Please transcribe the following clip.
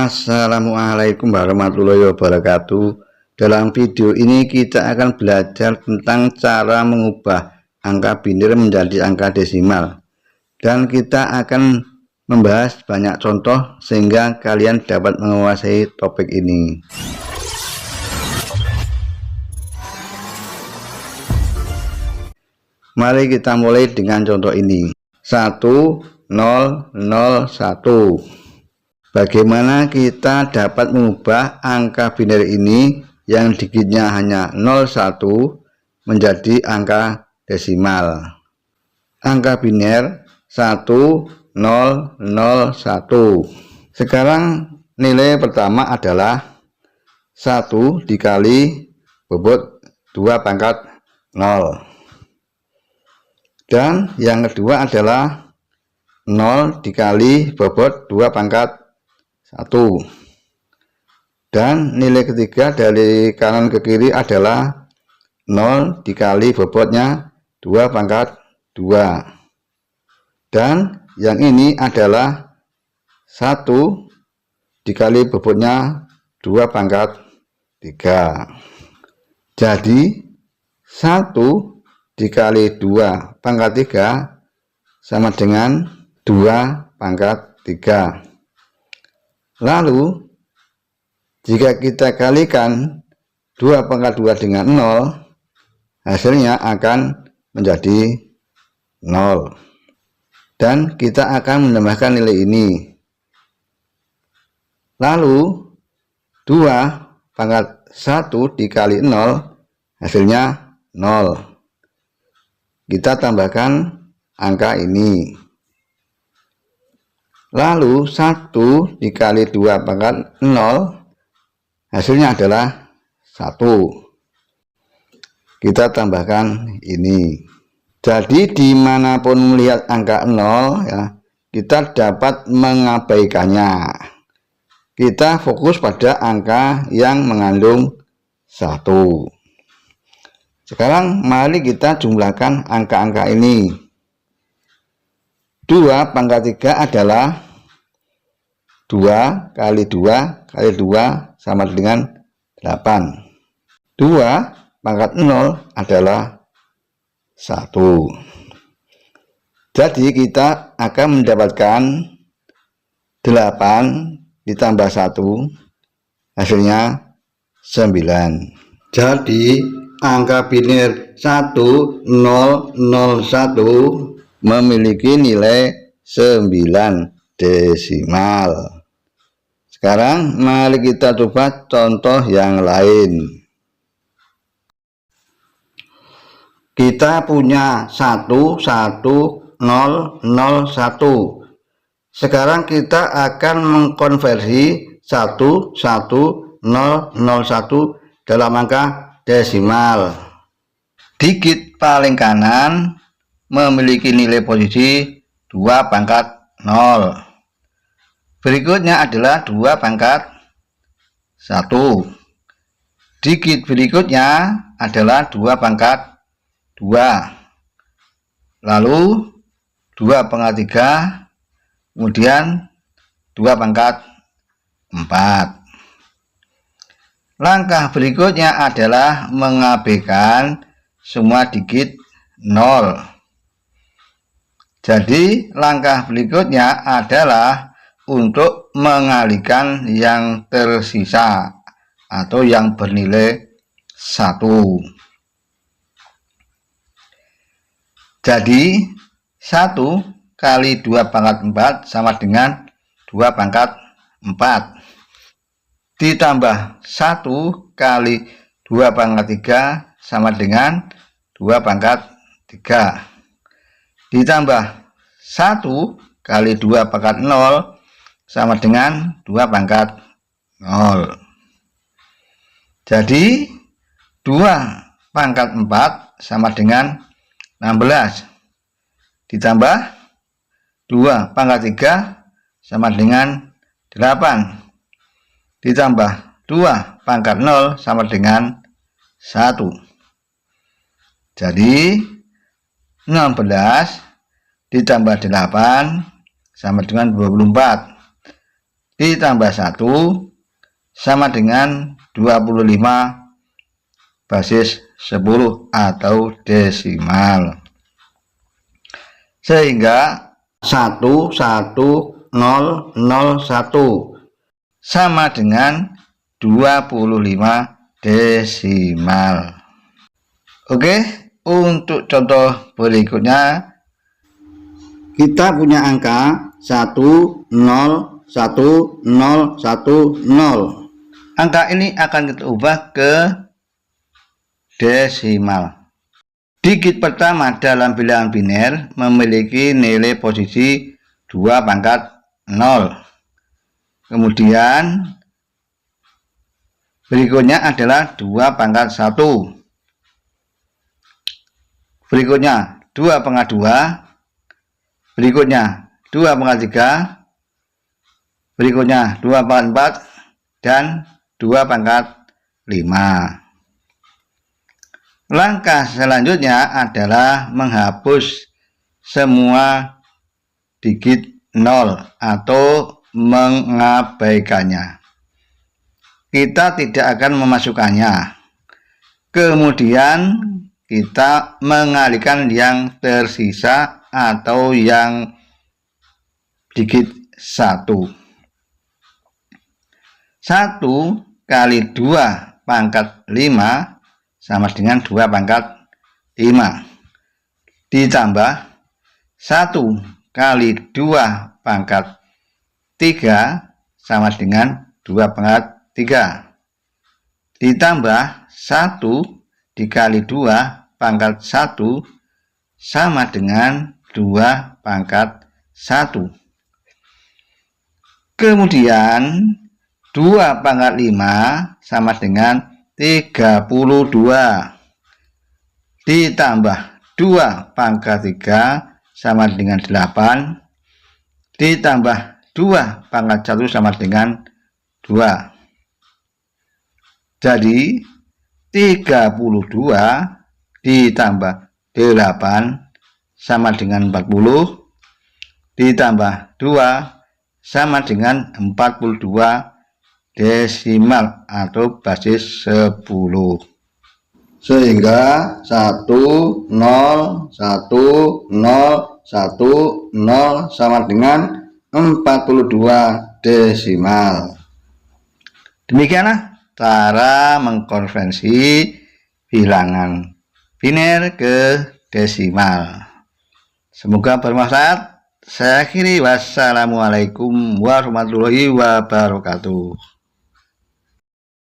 Assalamualaikum warahmatullahi wabarakatuh. Dalam video ini kita akan belajar tentang cara mengubah angka binir menjadi angka desimal. Dan kita akan membahas banyak contoh sehingga kalian dapat menguasai topik ini. Mari kita mulai dengan contoh ini. 1001. Bagaimana kita dapat mengubah angka biner ini yang digitnya hanya 01 menjadi angka desimal? Angka biner 1001. Sekarang nilai pertama adalah 1 dikali bobot 2 pangkat 0. Dan yang kedua adalah 0 dikali bobot 2 pangkat 1. Dan nilai ketiga dari kanan ke kiri adalah 0 dikali bobotnya 2 pangkat 2. Dan yang ini adalah 1 dikali bobotnya 2 pangkat 3. Jadi 1 dikali 2 pangkat 3 sama dengan 2 pangkat 3. Lalu jika kita kalikan 2 pangkat 2 dengan 0, hasilnya akan menjadi 0. Dan kita akan menambahkan nilai ini. Lalu 2 pangkat 1 dikali 0, hasilnya 0. Kita tambahkan angka ini. Lalu 1 dikali 2 pangkat 0, hasilnya adalah 1. Kita tambahkan ini. Jadi dimanapun melihat angka 0 ya, kita dapat mengabaikannya. Kita fokus pada angka yang mengandung 1. Sekarang mari kita jumlahkan angka-angka ini. 2 pangkat 3 adalah 2 kali 2 kali 2 sama dengan 8. 2 pangkat 0 adalah 1. Jadi kita akan mendapatkan 8 ditambah 1, hasilnya 9. Jadi angka binir 1001 memiliki nilai 9 desimal. Sekarang mari kita coba contoh yang lain. Kita punya 11001. Sekarang kita akan mengkonversi 11001 dalam angka desimal. Digit paling kanan memiliki nilai posisi 2 pangkat 0. Berikutnya adalah 2 pangkat 1. Digit berikutnya adalah 2 pangkat 2. Lalu 2 pangkat 3, kemudian 2 pangkat 4. Langkah berikutnya adalah mengabaikan semua digit 0. Jadi langkah berikutnya adalah untuk mengalihkan yang tersisa atau yang bernilai 1. Jadi 1 kali 2 pangkat 4 sama dengan 2 pangkat 4. Ditambah 1 kali 2 pangkat 3 sama dengan 2 pangkat 3. Ditambah 1 kali 2 pangkat 0 sama dengan 2 pangkat 0. Jadi 2 pangkat 4 sama dengan 16. Ditambah 2 pangkat 3 sama dengan 8. Ditambah 2 pangkat 0 sama dengan 1. Jadi 16 ditambah 8 sama dengan 24. ditambah 1 sama dengan 25 basis 10 atau desimal. Sehingga 11001 sama dengan 25 desimal. Oke, untuk contoh berikutnya kita punya angka 1011010. Angka ini akan kita ubah ke desimal. Digit pertama dalam bilangan biner memiliki nilai posisi 2 pangkat 0. Kemudian berikutnya adalah 2 pangkat 1. Berikutnya 2 pangkat 2. Berikutnya 2 pangkat 3. Berikutnya 2 pangkat 4 dan 2 pangkat 5. Langkah selanjutnya adalah menghapus semua digit 0 atau mengabaikannya. Kita tidak akan memasukkannya. Kemudian kita mengalihkan yang tersisa atau yang digit 1. 1 kali 2 pangkat 5 sama dengan 2 pangkat 5 ditambah 1 kali 2 pangkat 3 sama dengan 2 pangkat 3 ditambah 1 dikali 2 pangkat 1 sama dengan 2 pangkat 1. Kemudian 2 pangkat 5 sama dengan 32 ditambah 2 pangkat 3 sama dengan 8 ditambah 2 pangkat 1 sama dengan 2. Jadi 32 ditambah 8 sama dengan 40 ditambah 2 sama dengan 42 desimal atau basis 10. Sehingga 1011010 sama dengan 42 desimal. Demikianlah cara mengkonversi bilangan biner ke desimal. Semoga bermanfaat. Saya akhiri, wassalamualaikum warahmatullahi wabarakatuh.